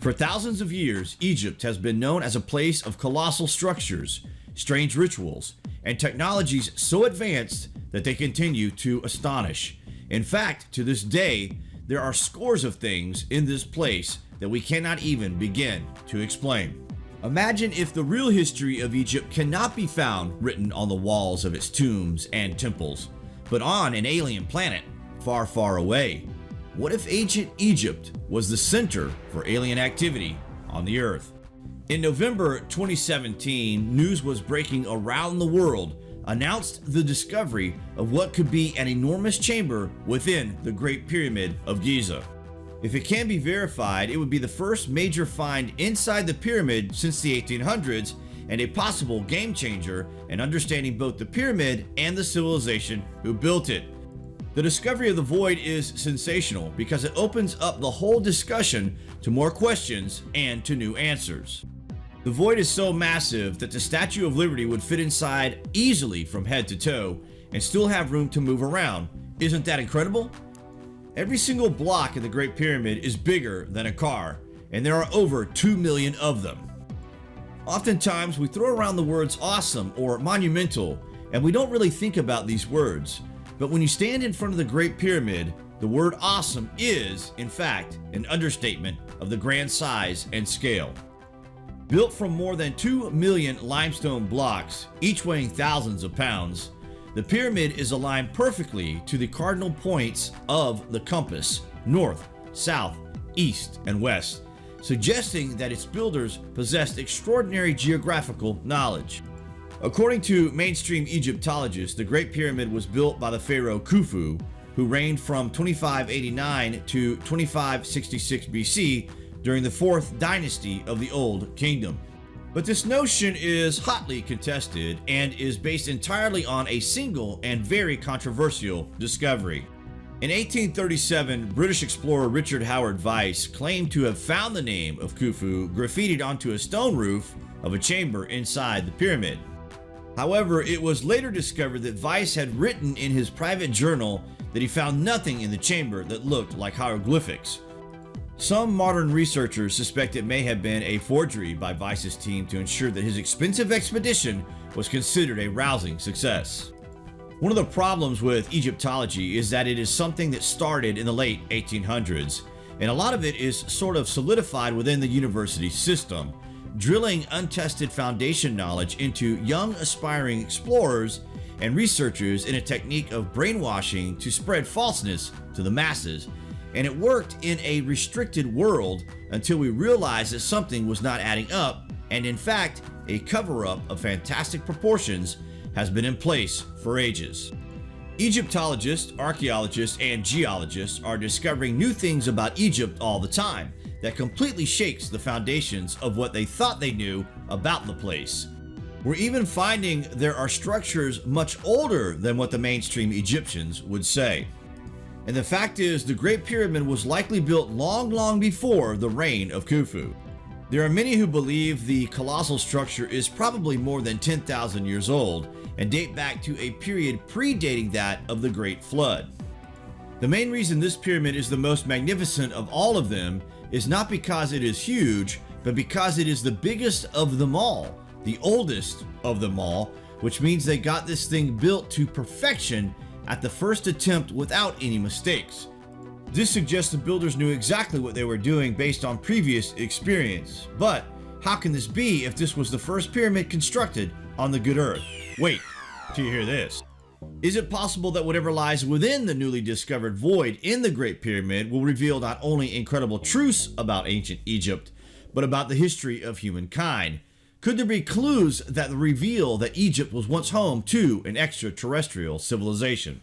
For thousands of years, Egypt has been known as a place of colossal structures, strange rituals, and technologies so advanced that they continue to astonish. In fact, to this day, there are scores of things in this place that we cannot even begin to explain. Imagine if the real history of Egypt cannot be found written on the walls of its tombs and temples, but on an alien planet far, far away. What if ancient Egypt was the center for alien activity on the Earth? In November 2017, news was breaking around the world announced the discovery of what could be an enormous chamber within the Great Pyramid of Giza. If it can be verified, it would be the first major find inside the pyramid since the 1800s and a possible game changer in understanding both the pyramid and the civilization who built it. The discovery of the void is sensational because it opens up the whole discussion to more questions and to new answers. The void is so massive that the Statue of Liberty would fit inside easily from head to toe and still have room to move around. Isn't that incredible? Every single block in the Great Pyramid is bigger than a car, and there are over 2 million of them. Oftentimes, we throw around the words awesome or monumental, and we don't really think about these words. But when you stand in front of the Great Pyramid, the word awesome is, in fact, an understatement of the grand size and scale. Built from more than 2 million limestone blocks, each weighing thousands of pounds, the pyramid is aligned perfectly to the cardinal points of the compass, north, south, east, and west, suggesting that its builders possessed extraordinary geographical knowledge. According to mainstream Egyptologists, the Great Pyramid was built by the pharaoh Khufu, who reigned from 2589 to 2566 BC during the 4th dynasty of the Old Kingdom. But this notion is hotly contested and is based entirely on a single and very controversial discovery. In 1837, British explorer Richard Howard Weiss claimed to have found the name of Khufu graffitied onto a stone roof of a chamber inside the pyramid. However, it was later discovered that Weiss had written in his private journal that he found nothing in the chamber that looked like hieroglyphics. Some modern researchers suspect it may have been a forgery by Weiss's team to ensure that his expensive expedition was considered a rousing success. One of the problems with Egyptology is that it is something that started in the late 1800s, and a lot of it is sort of solidified within the university system, drilling untested foundation knowledge into young aspiring explorers and researchers in a technique of brainwashing to spread falseness to the masses. And it worked in a restricted world until we realized that something was not adding up, and in fact, a cover-up of fantastic proportions has been in place for ages. Egyptologists, archaeologists, and geologists are discovering new things about Egypt all the time that completely shakes the foundations of what they thought they knew about the place. We're even finding there are structures much older than what the mainstream Egyptians would say. And the fact is, the Great Pyramid was likely built long, long before the reign of Khufu. There are many who believe the colossal structure is probably more than 10,000 years old and date back to a period predating that of the Great Flood. The main reason this pyramid is the most magnificent of all of them is not because it is huge, but because it is the biggest of them all, the oldest of them all, which means they got this thing built to perfection at the first attempt without any mistakes. This suggests the builders knew exactly what they were doing based on previous experience. But how can this be if this was the first pyramid constructed on the good earth? Wait till you hear this. Is it possible that whatever lies within the newly discovered void in the Great Pyramid will reveal not only incredible truths about ancient Egypt, but about the history of humankind? Could there be clues that reveal that Egypt was once home to an extraterrestrial civilization?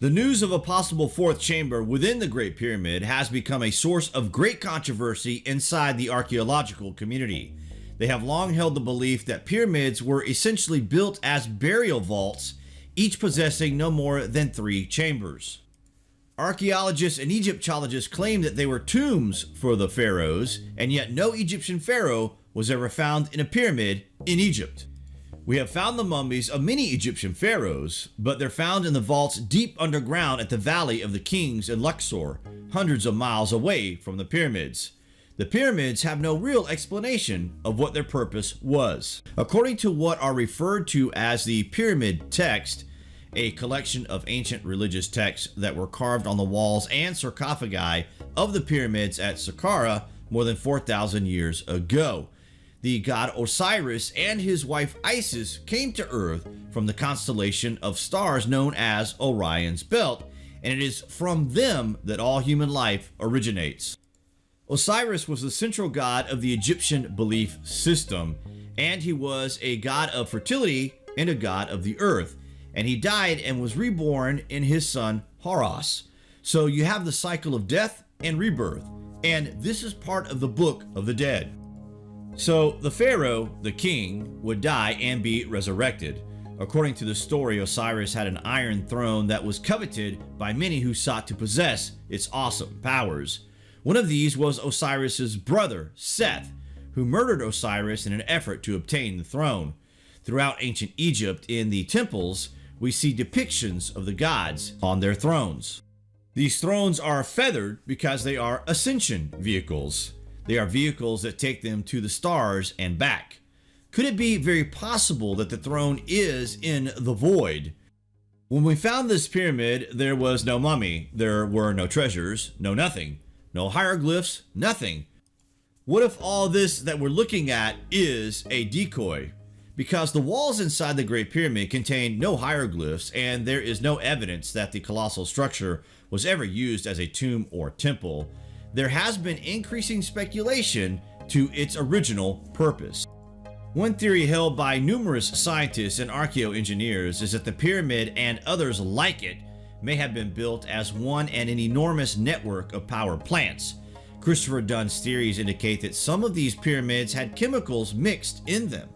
The news of a possible fourth chamber within the Great Pyramid has become a source of great controversy inside the archaeological community. They have long held the belief that pyramids were essentially built as burial vaults, each possessing no more than 3 chambers. Archaeologists and Egyptologists claim that they were tombs for the pharaohs, and yet no Egyptian pharaoh was ever found in a pyramid in Egypt. We have found the mummies of many Egyptian pharaohs, but they're found in the vaults deep underground at the Valley of the Kings in Luxor, hundreds of miles away from the pyramids. The pyramids have no real explanation of what their purpose was. According to what are referred to as the pyramid text, a collection of ancient religious texts that were carved on the walls and sarcophagi of the pyramids at Saqqara more than 4,000 years ago. The god Osiris and his wife Isis came to Earth from the constellation of stars known as Orion's Belt, and it is from them that all human life originates. Osiris was the central god of the Egyptian belief system, and he was a god of fertility and a god of the earth, and he died and was reborn in his son Horus. So you have the cycle of death and rebirth, and this is part of the Book of the Dead. So the pharaoh, the king, would die and be resurrected. According to the story, Osiris had an iron throne that was coveted by many who sought to possess its awesome powers. One of these was Osiris's brother, Seth, who murdered Osiris in an effort to obtain the throne. Throughout ancient Egypt, in the temples, we see depictions of the gods on their thrones. These thrones are feathered because they are ascension vehicles. They are vehicles that take them to the stars and back. Could it be very possible that the throne is in the void? When we found this pyramid, there was no mummy, there were no treasures, no nothing. No hieroglyphs, nothing. What if all this that we're looking at is a decoy? Because the walls inside the Great Pyramid contain no hieroglyphs, and there is no evidence that the colossal structure was ever used as a tomb or temple, there has been increasing speculation to its original purpose. One theory held by numerous scientists and archaeoengineers is that the pyramid and others like it may have been built as one and an enormous network of power plants. Christopher Dunn's theories indicate that some of these pyramids had chemicals mixed in them.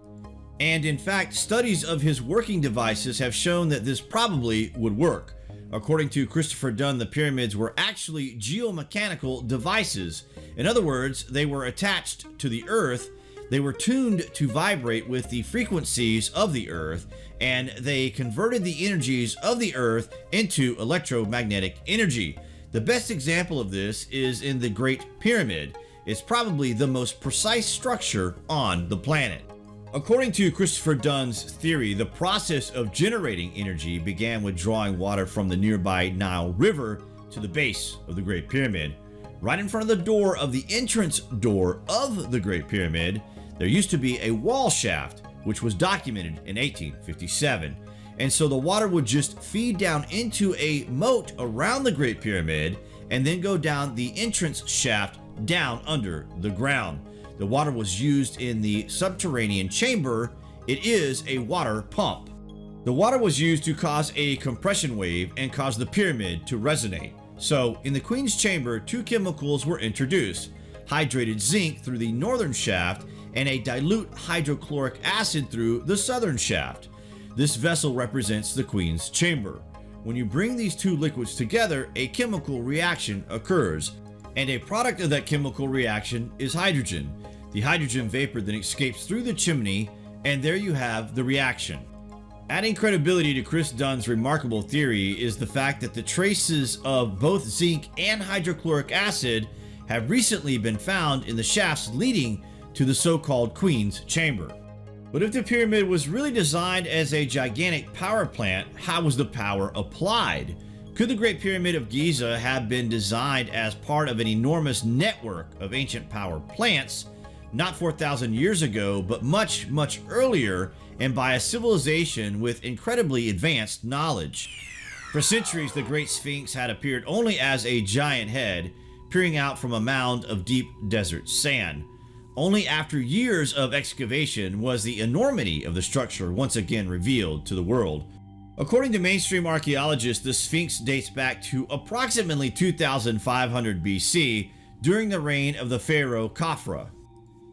And in fact, studies of his working devices have shown that this probably would work. According to Christopher Dunn, the pyramids were actually geomechanical devices. In other words, they were attached to the earth. They were tuned to vibrate with the frequencies of the earth, and they converted the energies of the earth into electromagnetic energy. The best example of this is in the Great Pyramid. It's probably the most precise structure on the planet. According to Christopher Dunn's theory, the process of generating energy began with drawing water from the nearby Nile River to the base of the Great Pyramid. Right in front of the door of the entrance door of the Great Pyramid, there used to be a wall shaft, which was documented in 1857. And so the water would just feed down into a moat around the Great Pyramid and then go down the entrance shaft down under the ground. The water was used in the subterranean chamber. It is a water pump. The water was used to cause a compression wave and cause the pyramid to resonate. So in the Queen's chamber, two chemicals were introduced: hydrated zinc through the northern shaft and a dilute hydrochloric acid through the southern shaft. This vessel represents the Queen's chamber. When you bring these two liquids together, a chemical reaction occurs, and a product of that chemical reaction is hydrogen. The hydrogen vapor then escapes through the chimney, and there you have the reaction. Adding credibility to Chris Dunn's remarkable theory is the fact that the traces of both zinc and hydrochloric acid have recently been found in the shafts leading to the so-called Queen's Chamber. But if the pyramid was really designed as a gigantic power plant, how was the power applied? Could the Great Pyramid of Giza have been designed as part of an enormous network of ancient power plants, not 4,000 years ago, but much, much earlier, and by a civilization with incredibly advanced knowledge? For centuries, the Great Sphinx had appeared only as a giant head peering out from a mound of deep desert sand. Only after years of excavation was the enormity of the structure once again revealed to the world. According to mainstream archaeologists, the Sphinx dates back to approximately 2500 BC during the reign of the pharaoh Khafra.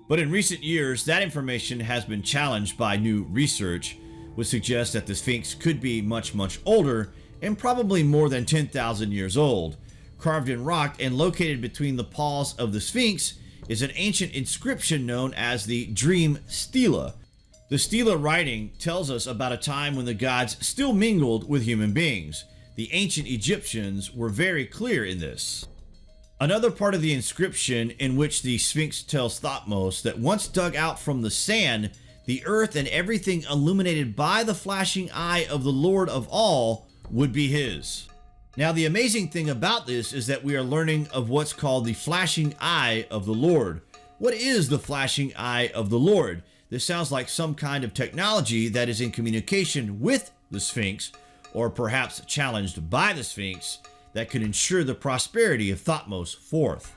But in recent years, that information has been challenged by new research, which suggests that the Sphinx could be much, much older and probably more than 10,000 years old. Carved in rock and located between the paws of the Sphinx is an ancient inscription known as the Dream Stela. The Stela writing tells us about a time when the gods still mingled with human beings. The ancient Egyptians were very clear in this. Another part of the inscription in which the Sphinx tells Thutmose that once dug out from the sand, the earth and everything illuminated by the flashing eye of the Lord of all would be his. Now, the amazing thing about this is that we are learning of what's called the flashing eye of the Lord. What is the flashing eye of the Lord? This sounds like some kind of technology that is in communication with the Sphinx, or perhaps challenged by the Sphinx, that could ensure the prosperity of Thutmose IV.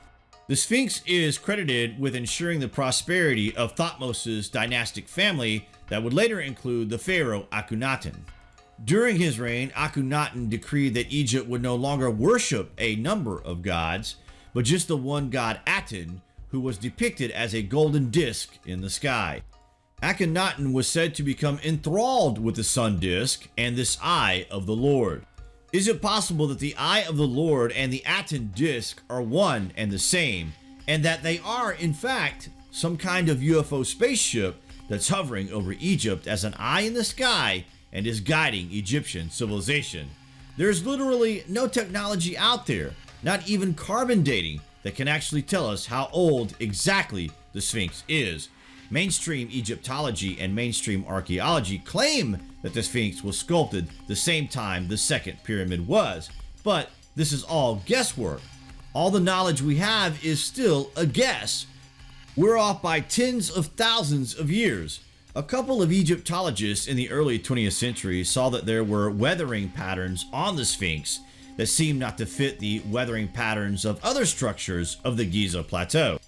The Sphinx is credited with ensuring the prosperity of Thutmose's dynastic family that would later include the pharaoh Akhenaten. During his reign, Akhenaten decreed that Egypt would no longer worship a number of gods, but just the one god Aten, who was depicted as a golden disk in the sky. Akhenaten was said to become enthralled with the sun disk and this eye of the Lord. Is it possible that the eye of the Lord and the Aten disk are one and the same, and that they are, in fact, some kind of UFO spaceship that's hovering over Egypt as an eye in the sky and is guiding Egyptian civilization? There's literally no technology out there, not even carbon dating, that can actually tell us how old exactly the Sphinx is. Mainstream Egyptology and mainstream archaeology claim that the Sphinx was sculpted the same time the second pyramid was, but this is all guesswork. All the knowledge we have is still a guess. We're off by tens of thousands of years. A couple of Egyptologists in the early 20th century saw that there were weathering patterns on the Sphinx that seemed not to fit the weathering patterns of other structures of the Giza Plateau.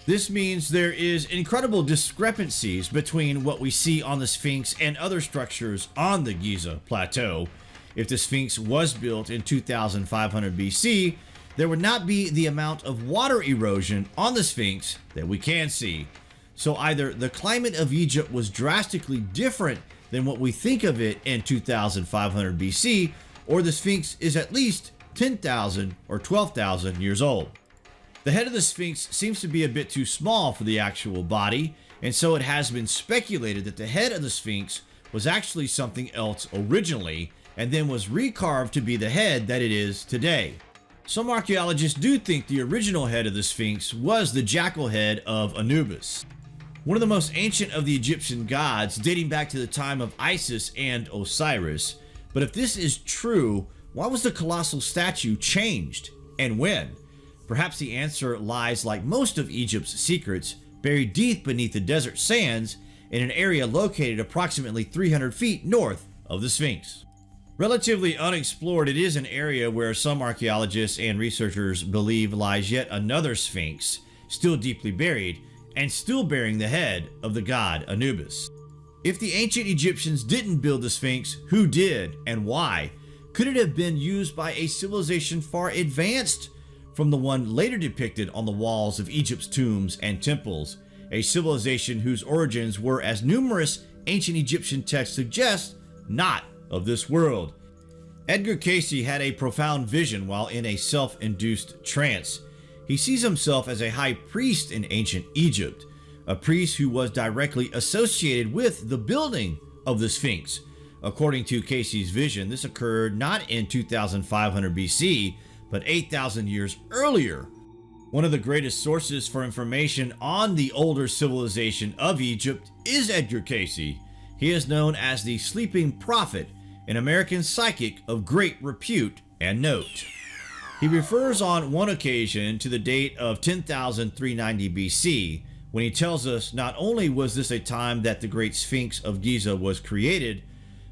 This means there is incredible discrepancies between what we see on the Sphinx and other structures on the Giza Plateau. If the Sphinx was built in 2500 BC, there would not be the amount of water erosion on the Sphinx that we can see. So either the climate of Egypt was drastically different than what we think of it in 2500 BC, or the Sphinx is at least 10,000 or 12,000 years old. The head of the Sphinx seems to be a bit too small for the actual body, and so it has been speculated that the head of the Sphinx was actually something else originally, and then was recarved to be the head that it is today. Some archaeologists do think the original head of the Sphinx was the jackal head of Anubis, one of the most ancient of the Egyptian gods, dating back to the time of Isis and Osiris. But if this is true, why was the colossal statue changed, and when? Perhaps the answer lies, like most of Egypt's secrets, buried deep beneath the desert sands in an area located approximately 300 feet north of the Sphinx. Relatively unexplored, it is an area where some archaeologists and researchers believe lies yet another Sphinx, still deeply buried, and still bearing the head of the god Anubis. If the ancient Egyptians didn't build the Sphinx, who did and why? Could it have been used by a civilization far advanced from the one later depicted on the walls of Egypt's tombs and temples, a civilization whose origins were, as numerous ancient Egyptian texts suggest, not of this world? Edgar Cayce had a profound vision while in a self-induced trance. He sees himself as a high priest in ancient Egypt, a priest who was directly associated with the building of the Sphinx. According to Cayce's vision, this occurred not in 2500 BC, but 8,000 years earlier. One of the greatest sources for information on the older civilization of Egypt is Edgar Cayce. He is known as the Sleeping Prophet, an American psychic of great repute and note. He refers on one occasion to the date of 10,390 BC, when he tells us not only was this a time that the Great Sphinx of Giza was created,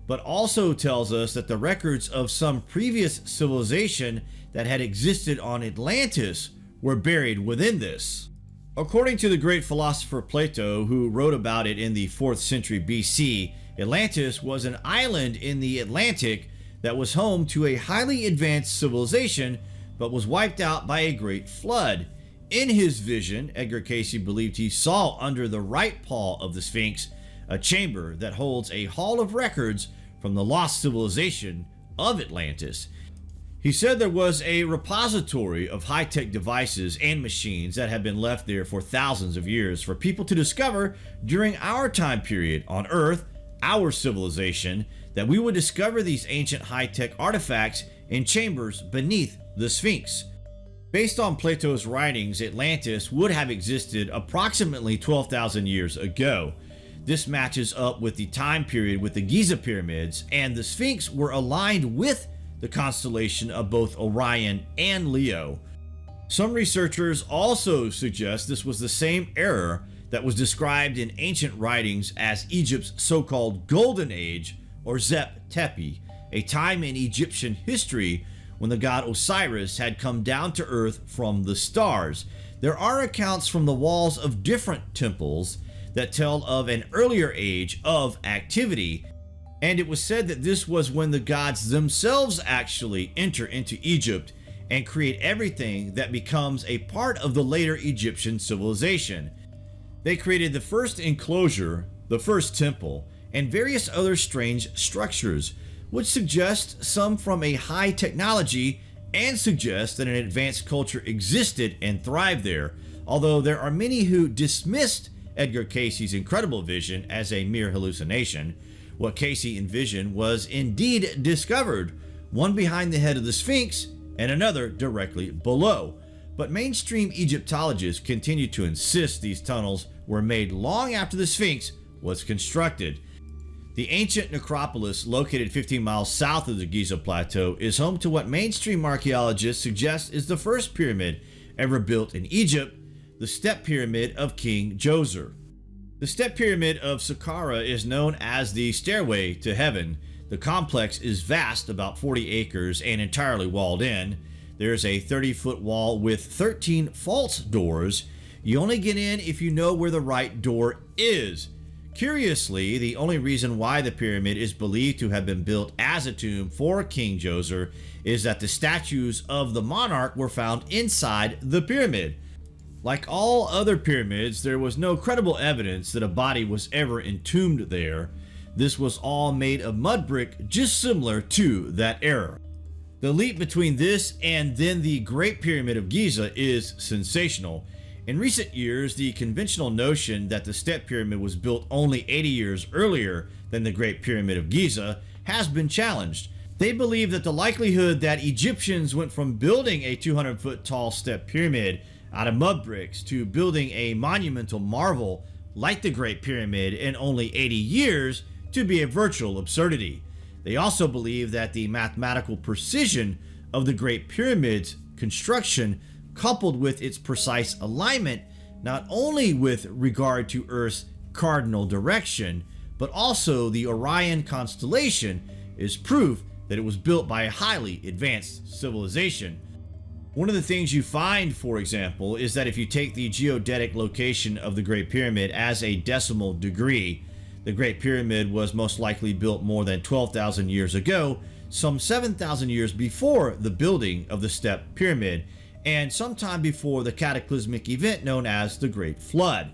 but also tells us that the records of some previous civilization that had existed on Atlantis were buried within this. According to the great philosopher Plato, who wrote about it in the 4th century BC, Atlantis was an island in the Atlantic that was home to a highly advanced civilization, but was wiped out by a great flood. In his vision, Edgar Cayce believed he saw under the right paw of the Sphinx a chamber that holds a hall of records from the lost civilization of Atlantis. He said there was a repository of high-tech devices and machines that had been left there for thousands of years for people to discover during our time period on Earth, our civilization, that we would discover these ancient high-tech artifacts in chambers beneath the Sphinx. Based on Plato's writings, Atlantis would have existed approximately 12,000 years ago. This matches up with the time period with the Giza pyramids, and the Sphinx were aligned with the constellation of both Orion and Leo. Some researchers also suggest this was the same era that was described in ancient writings as Egypt's so-called Golden Age, or Zep Tepi, a time in Egyptian history when the god Osiris had come down to earth from the stars. There are accounts from the walls of different temples that tell of an earlier age of activity, and it was said that this was when the gods themselves actually enter into Egypt and create everything that becomes a part of the later Egyptian civilization. They created the first enclosure, the first temple, and various other strange structures, which suggest some from a high technology and suggest that an advanced culture existed and thrived there, although there are many who dismissed Edgar Cayce's incredible vision as a mere hallucination. What Cayce envisioned was indeed discovered, one behind the head of the Sphinx and another directly below. But mainstream Egyptologists continue to insist these tunnels were made long after the Sphinx was constructed. The ancient necropolis, located 15 miles south of the Giza Plateau, is home to what mainstream archaeologists suggest is the first pyramid ever built in Egypt, the Step Pyramid of King Djoser. The Step Pyramid of Saqqara is known as the Stairway to Heaven. The complex is vast, about 40 acres, and entirely walled in. There's a 30-foot wall with 13 false doors. You only get in if you know where the right door is. Curiously, the only reason why the pyramid is believed to have been built as a tomb for King Djoser is that the statues of the monarch were found inside the pyramid. Like all other pyramids, there was no credible evidence that a body was ever entombed there. This was all made of mud brick, just similar to that era. The leap between this and then the Great Pyramid of Giza is sensational. In recent years, the conventional notion that the Step Pyramid was built only 80 years earlier than the Great Pyramid of Giza has been challenged. They believe that the likelihood that Egyptians went from building a 200-foot tall step pyramid out of mud bricks to building a monumental marvel like the Great Pyramid in only 80 years to be a virtual absurdity. They also believe that the mathematical precision of the Great Pyramid's construction, coupled with its precise alignment, not only with regard to Earth's cardinal direction, but also the Orion constellation, is proof that it was built by a highly advanced civilization. One of the things you find, for example, is that if you take the geodetic location of the Great Pyramid as a decimal degree, the Great Pyramid was most likely built more than 12,000 years ago, some 7,000 years before the building of the Step Pyramid, and sometime before the cataclysmic event known as the Great Flood.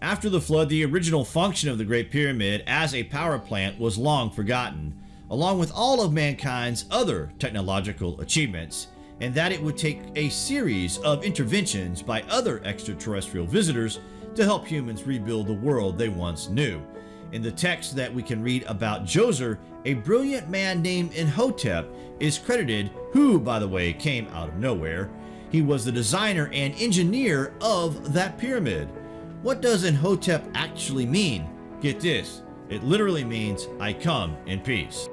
After the flood, the original function of the Great Pyramid as a power plant was long forgotten, along with all of mankind's other technological achievements, and that it would take a series of interventions by other extraterrestrial visitors to help humans rebuild the world they once knew. In the text that we can read about Djoser, a brilliant man named Imhotep is credited, who, by the way, came out of nowhere. He was the designer and engineer of that pyramid. What does Imhotep actually mean? Get this, it literally means, "I come in peace."